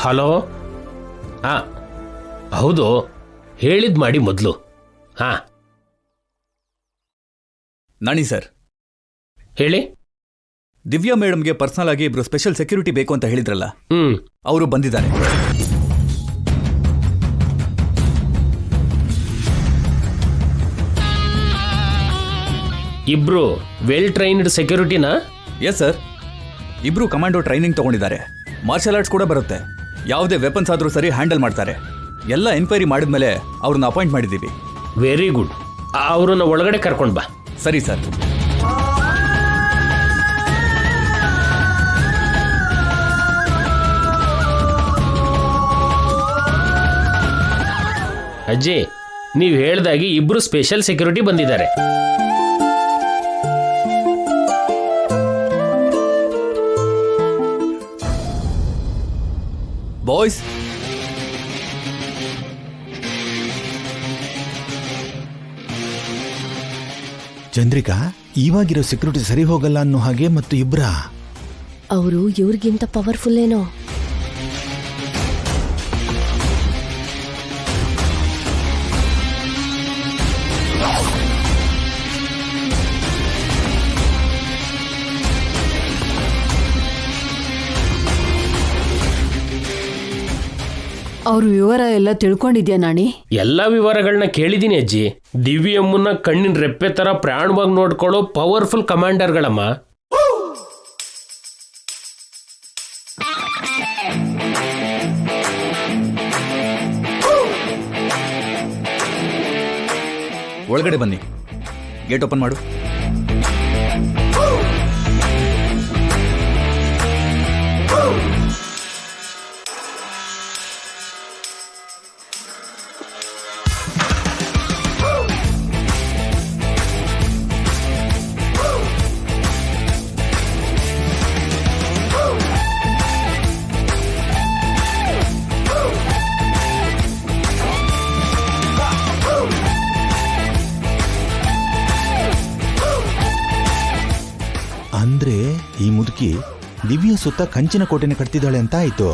Hello. ಹೌದು, ಹೇಳಿದ್ ಮಾಡಿ ಮೊದಲು. ನಾಣಿ ಸರ್, ಹೇಳಿ. ದಿವ್ಯಾ ಮೇಡಮ್ಗೆ ಪರ್ಸನಲ್ ಆಗಿ ಇಬ್ರು ಸ್ಪೆಷಲ್ ಸೆಕ್ಯೂರಿಟಿ ಬೇಕು ಅಂತ ಹೇಳಿದ್ರಲ್ಲ, ಅವರು ಬಂದಿದ್ದಾರೆ. ಇಬ್ರು ವೆಲ್ ಟ್ರೈನ್ಡ್ ಸೆಕ್ಯೂರಿಟಿನಾ? ಎಸ್ ಸರ್, ಇಬ್ರು ಕಮಾಂಡೋ ಟ್ರೈನಿಂಗ್ ತಗೊಂಡಿದ್ದಾರೆ. ಮಾರ್ಷಲ್ ಆರ್ಟ್ಸ್ ಕೂಡ ಬರುತ್ತೆ. ಯಾವುದೇ ವೆಪನ್ಸ್ ಆದ್ರೂ ಸರಿ ಹ್ಯಾಂಡಲ್ ಮಾಡ್ತಾರೆ. ಎಲ್ಲ ಎನ್ಕ್ವೈರಿ ಮಾಡಿದ್ಮೇಲೆ ಅವ್ರನ್ನ ಅಪಾಯಿಂಟ್ ಮಾಡಿದ್ದೀವಿ. Very good. ಅವ್ರನ್ನ ಒಳಗಡೆ ಕರ್ಕೊಂಡು ಬಾ. ಸರಿ ಸರ್. ಅಜ್ಜಿ, ನೀವು ಹೇಳ್ದಾಗಿ ಇಬ್ರು ಸ್ಪೆಷಲ್ ಸೆಕ್ಯೂರಿಟಿ ಬಂದಿದ್ದಾರೆ. ಬಾಯ್ಸ್, ಚಂದ್ರಿಕಾ, ಇವಾಗಿರೋ ಸೆಕ್ಯೂರಿಟಿ ಸರಿ ಹೋಗಲ್ಲ ಅನ್ನೋ ಹಾಗೆ. ಮತ್ತು ಇಬ್ರ ಅವರು ಇವ್ರಿಗಿಂತ ಪವರ್ಫುಲ್ ಏನೋ. ಅವ್ರ ವಿವರ ಎಲ್ಲ ತಿಳ್ಕೊಂಡಿದ್ಯಾ ನಾಣಿ? ಎಲ್ಲ ವಿವರಗಳನ್ನ ಕೇಳಿದೀನಿ ಅಜ್ಜಿ. ದಿವ್ಯಮ್ಮನ್ನ ಕಣ್ಣಿನ ರೆಪ್ಪೆ ತರ ಪ್ರಾಣವಾಗಿ ನೋಡ್ಕೊಳ್ಳೋ ಪವರ್ಫುಲ್ ಕಮಾಂಡರ್ಗಳಮ್ಮ. ಒಳಗಡೆ ಬನ್ನಿ. ಗೇಟ್ ಓಪನ್ ಮಾಡು. ಅಂದ್ರೆ ಈ ಮುದುಕಿ ದಿವ್ಯ ಸುತ್ತ ಕಂಚಿನ ಕೋಟೆನ ಕಟ್ತಿದ್ದಾಳೆ ಅಂತ ಆಯ್ತು.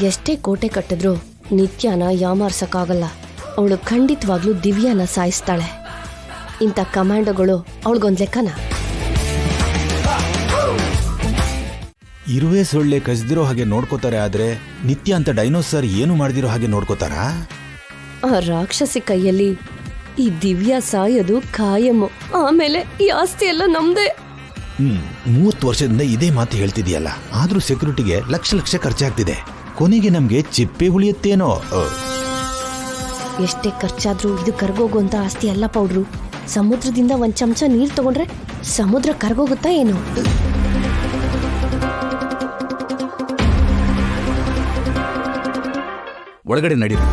ಎಷ್ಟೇ ಕೋಟೆ ಕಟ್ಟಿದ್ರು ನಿತ್ಯನ ಯಾಮಾರ್ಸಕ್ಕಾಗಲ್ಲ. ಅವಳು ಖಂಡಿತವಾಗ್ಲೂ ದಿವ್ಯನ ಸಾಯಿಸ್ತಾಳೆ. ಇಂಥ ಕಮಾಂಡೋಗಳು ಅವಳಿಗೊಂದ್ ಲೆಕ್ಕನ. ಇರುವೆ ಸೊಳ್ಳೆ ಕಸಿದಿರೋ ಹಾಗೆ ನೋಡ್ಕೋತಾರೆ, ಆದ್ರೆ ನಿತ್ಯ ಅಂತ ಡೈನೋಸರ್ ಏನು ಮಾಡ್ದಿರೋ ಹಾಗೆ ನೋಡ್ಕೋತಾರಾ? ಆ ರಾಕ್ಷಸಿ ಕೈಯಲ್ಲಿ ಈ ದಿವ್ಯ ಸಾಯೋದು ಖಾಯಮ್ಮು. ಆಮೇಲೆ ಈ ಆಸ್ತಿ ಎಲ್ಲ ನಮ್ದೇ. 30 ವರ್ಷದಿಂದ ಇದೇ ಮಾತು ಹೇಳ್ತಿದೆಯಲ್ಲ, ಆದ್ರೂ ಸೆಕ್ಯೂರಿಟಿಗೆ ಲಕ್ಷ ಲಕ್ಷ ಖರ್ಚಾಗ್ತಿದೆ. ಕೊನೆಗೆ ನಮ್ಗೆ ಚಿಪ್ಪೆ ಉಳಿಯುತ್ತೇನೋ. ಎಷ್ಟೇ ಖರ್ಚಾದ್ರೂ ಇದು ಕರ್ಗೋಗುವಂತ ಆಸ್ತಿ ಅಲ್ಲ ಪೌಡ್ರು. ಸಮುದ್ರದಿಂದ ಒಂದ್ ಚಮಚ ನೀರ್ ತಗೊಂಡ್ರೆ ಸಮುದ್ರ ಕರ್ಗೋಗುತ್ತಾ ಏನು? ಒಳಗಡೆ ನಡೀರಿ.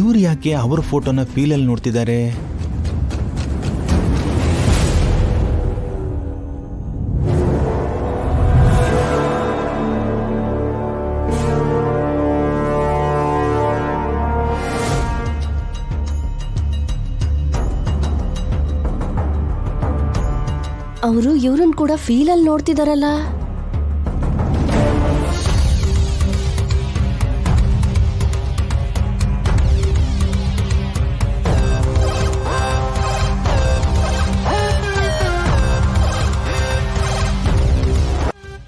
ಇವ್ರು ಯಾಕೆ ಅವ್ರ ಫೋಟೋನ ಫೀಲಲ್ಲಿ ನೋಡ್ತಿದ್ದಾರೆ? ಅವರು ಇವ್ರನ್ ಕೂಡ ಫೀಲಲ್ಲಿ ನೋಡ್ತಿದಾರಲ್ಲ.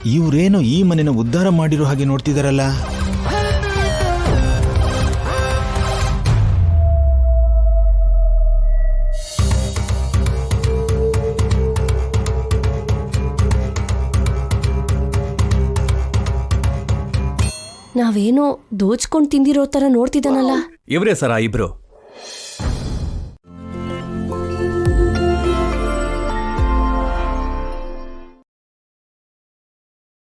ಇವ್ರೇನೋ ಈ ಮನೆನ ಉದ್ಧಾರ ಮಾಡಿರೋ ಹಾಗೆ ನೋಡ್ತಿದಾರಲ್ಲ. ನಾವೇನೋ ದೋಚ್ಕೊಂಡ್ ತಿಂದಿರೋ ತರ ನೋಡ್ತಿದ್ದಾನಲ್ಲ. ಇವರೇ ಸರ ಇಬ್ರು.